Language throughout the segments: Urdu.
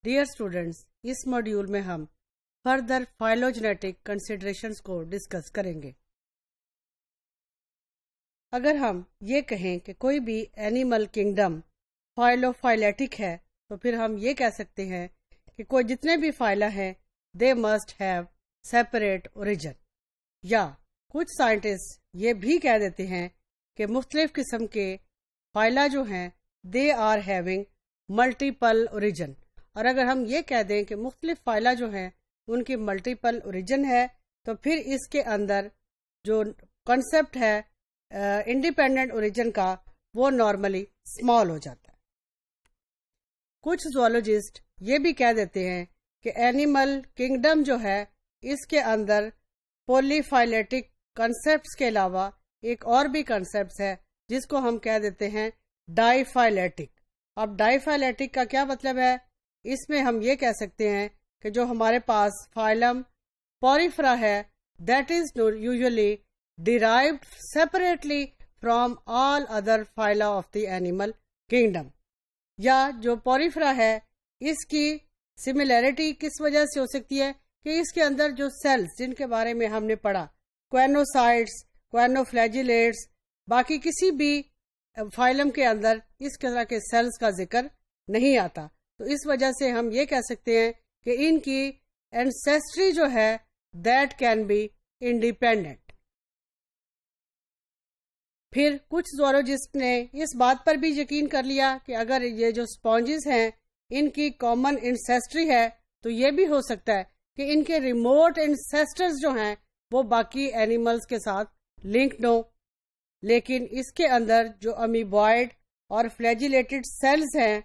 ڈیئر اسٹوڈینٹس، اس ماڈیول میں ہم فردر فائلوجینیٹک کنسیڈریشنز کو ڈسکس کریں گے۔ اگر ہم یہ کہیں کہ کوئی بھی اینیمل کنگڈم فائلوفائلیٹک ہے تو پھر ہم یہ کہہ سکتے ہیں کہ کوئی جتنے بھی فائلا ہیں they must have separate origin, یا کچھ سائنٹسٹ یہ بھی کہہ دیتے ہیں کہ مختلف قسم کے فائلا جو ہیں they are having multiple origin, اور اگر ہم یہ کہہ دیں کہ مختلف فائلا جو ہیں ان کی ملٹیپل اوریجن ہے تو پھر اس کے اندر جو کنسپٹ ہے انڈیپینڈنٹ اوریجن کا وہ نارملی اسمال ہو جاتا ہے۔ کچھ زوالوجسٹ یہ بھی کہہ دیتے ہیں کہ اینیمل کنگڈم جو ہے اس کے اندر پولی فائلیٹک کنسپٹس کے علاوہ ایک اور بھی کنسپٹ ہے جس کو ہم کہہ دیتے ہیں ڈائی فائلیٹک۔ اب ڈائی فائلیٹک کا کیا مطلب ہے؟ اس میں ہم یہ کہہ سکتے ہیں کہ جو ہمارے پاس فائلم پوریفرا ہے that is usually derived separately from all other phyla of the animal kingdom، یا جو پوریفرا ہے اس کی سملیرٹی کس وجہ سے ہو سکتی ہے کہ اس کے اندر جو سیلز جن کے بارے میں ہم نے پڑھا کوئنوسائٹس، کوئنوفلیجیلیٹس، باقی کسی بھی فائلم کے اندر اس طرح کے سیلز کا ذکر نہیں آتا، تو اس وجہ سے ہم یہ کہہ سکتے ہیں کہ ان کی اینسیسٹری جو ہے دیٹ کین بی انڈیپینڈنٹ۔ پھر کچھ زوالوجسٹ نے اس بات پر بھی یقین کر لیا کہ اگر یہ جو اسپونجز ہیں ان کی کامن انسیسٹری ہے تو یہ بھی ہو سکتا ہے کہ ان کے ریموٹ انسیسٹرز جو ہیں وہ باقی اینیملز کے ساتھ لنکڈ ہوں، لیکن اس کے اندر جو امیبوائڈ اور فلیجیلیٹڈ سیلز ہیں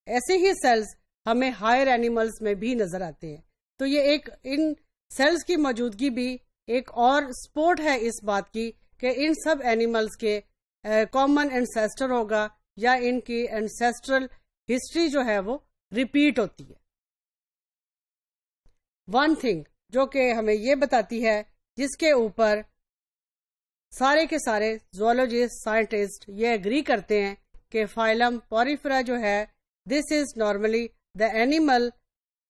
ایسے ہی سیلز ہمیں ہائر اینیملز میں بھی نظر آتے ہیں، تو یہ ایک ان سیلز کی موجودگی بھی ایک اور سپورٹ ہے اس بات کی کہ ان سب اینیملز کے کامن انسیسٹر ہوگا یا ان کی انسیسٹرل ہسٹری جو ہے وہ ریپیٹ ہوتی ہے۔ ون تھنگ جو کہ ہمیں یہ بتاتی ہے جس کے اوپر سارے کے سارے زوالوجسٹ سائنٹسٹ یہ اگری کرتے ہیں کہ فائلم پوریفرا جو ہے this is normally the animal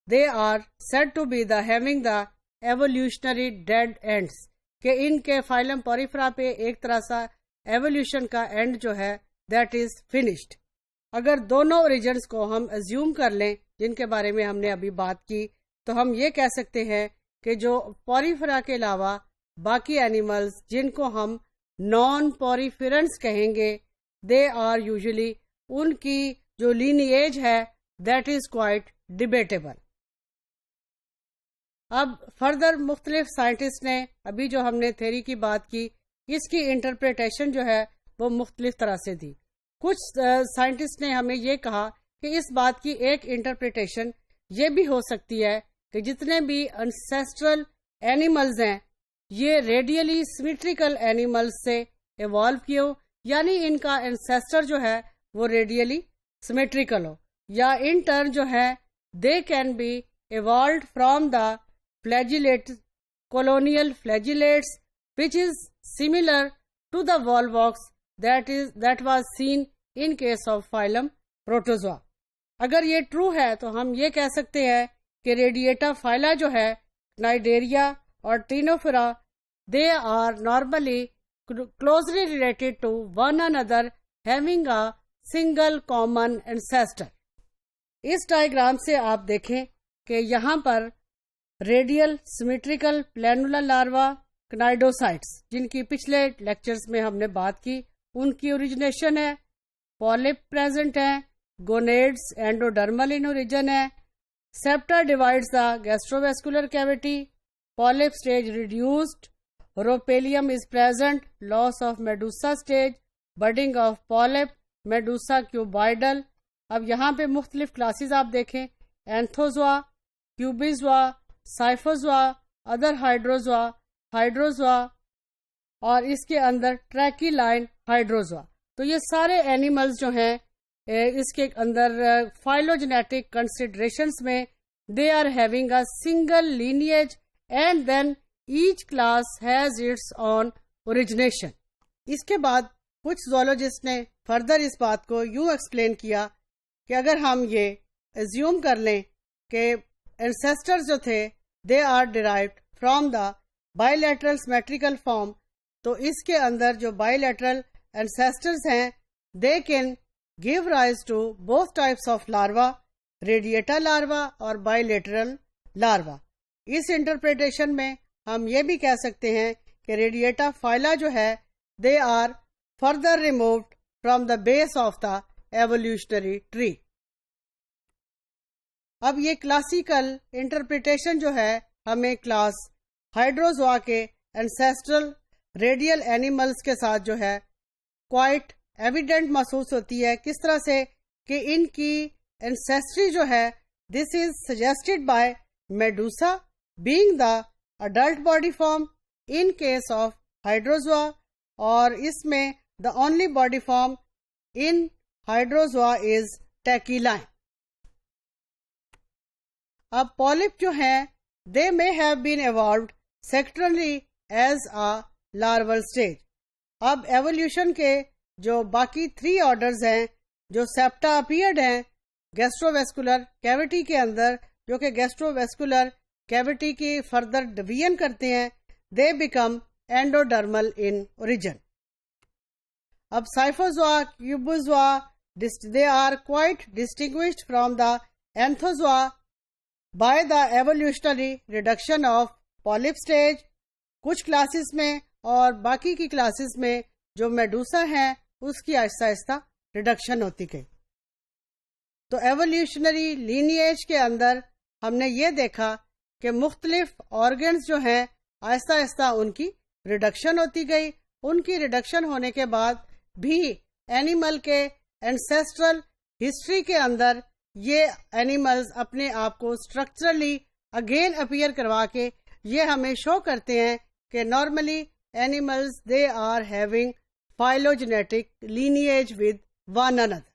they are said to be the having the evolutionary dead ends, کہ ان کے فائلم پوریفرا پہ ایک طرح سا ایوولوشن کا اینڈ جو ہے دیٹ از فنشڈ۔ اگر دونوں اوریجنز کو ہم ایزیوم کر لیں جن کے بارے میں ہم نے ابھی بات کی تو ہم یہ کہہ سکتے ہیں کہ جو پوریفرا کے علاوہ باقی اینیملز جن کو ہم نان پوریفرنس کہیں گے دے آر یوزلی ان کی جو لینیج ہے دیٹ از کوائٹ ڈیبیٹیبل۔ اب فردر مختلف سائنٹسٹ نے ابھی جو ہم نے تھیری کی بات کی اس کی انٹرپریٹیشن جو ہے وہ مختلف طرح سے دی۔ کچھ سائنٹسٹ نے ہمیں یہ کہا کہ اس بات کی ایک انٹرپریٹیشن یہ بھی ہو سکتی ہے کہ جتنے بھی انسیسٹرل اینیملز ہیں یہ ریڈیلی سیمیٹریکل اینیملز سے ایوالو کیے ہو، یعنی ان کا انسیسٹر جو ہے وہ ریڈیلی سیمیٹریکل ہو، یا ان ٹرن جو ہے they can be evolved from the flagellate colonial flagellates which is similar to the volvox that was seen in case of phylum Protozoa۔ اگر یہ ٹرو ہے تو ہم یہ کہہ سکتے ہیں کہ ریڈیٹا فائلا جو ہے نائڈیریا اور ٹینوفرا they are normally closely related to one another having a single common ancestor۔ اس ڈائیگرام سے آپ دیکھیں کہ یہاں پر radial symmetrical planular larva cnidocytes جن کی پچھلے لیکچرز میں ہم نے بات کی ان کی اوریجنیشن ہے، پولپ پریزنٹ ہیں، گونیڈز اینڈوڈرمل ان اوریجن ہے، septa divides the gastrovascular cavity, polyp stage reduced, rhopalium is present, loss of medusa stage, budding of polyp, medusa cuboidal. اب یہاں پہ مختلف کلاسز آپ دیکھیں، اینتھوزوا، کیوبیزوا، سائفوزوا، ادر ہائیڈروزوا اور اس کے اندر ٹریکی لائن ہائیڈروزوا۔ تو یہ سارے اینیملز جو ہیں اس کے اندر فائلوجینیٹک کنسیڈریشنز میں they are having a single lineage and then each class has its own origination. اس کے بعد کچھ زوالوجسٹ نے فردر اس بات کو یوں ایکسپلین کیا کہ اگر ہم یہ ایزیوم کر لیں کہ اینسیسٹرز جو تھے they are derived from the bilateral symmetrical form. تو اس کے اندر جو بائیلیٹرل اینسیسٹرز ہیں they can give rise to both types of larva, radiata larva اور بائیلیٹرل لاروا. اس انٹرپریٹیشن میں ہم یہ بھی کہہ سکتے ہیں کہ ریڈیٹا فائلا جو ہے they are further removed from the base of the evolutionary tree. اب یہ کلاسیکل انٹرپریٹیشن جو ہے ہمیں کلاس ہائیڈروزوا کے اینسیسٹرل ریڈیل اینیملز کے ساتھ جو ہے کوائٹ ایویڈنٹ محسوس ہوتی ہے. کس طرح سے کہ ان کی اینسیسٹری جو ہے this is suggested by medusa being the adult body form in case of hydrozoa, اور اس میں the only body form in hydrozoa is tachyline. اب پولپ جو ہیں they may have been evolved sectorally as a larval stage. اب ایولیوشن کے جو باقی 3 آرڈرز ہیں جو سیپٹا اپیئرڈ ہیں گیسٹرو ویسکولر کیوٹی کے اندر، جو کہ گیسٹرو ویسکولر کیوٹی کی فردر ڈویژن کرتے ہیں، they become endodermal in origin. اب scyphozoa, cubozoa they are quite distinguished from the anthozoa by the evolutionary reduction of polyp stage. کچھ کلاسز میں اور باقی کی کلاسز میں جو میڈوسا ہیں اس کی آہستہ آہستہ ریڈکشن ہوتی گئی. تو ایولیوشنری لینیج کے اندر ہم نے یہ دیکھا کہ مختلف آرگنز جو ہیں آہستہ آہستہ ان کی ریڈکشن ہوتی گئی. ان کی ریڈکشن ہونے کے بعد بھی اینیمل کے اینسیسٹرل ہسٹری کے اندر یہ اینیملز اپنے آپ کو اسٹرکچرلی اگین اپیئر کروا کے یہ ہمیں شو کرتے ہیں کہ normally animals they are having phylogenetic lineage with one another.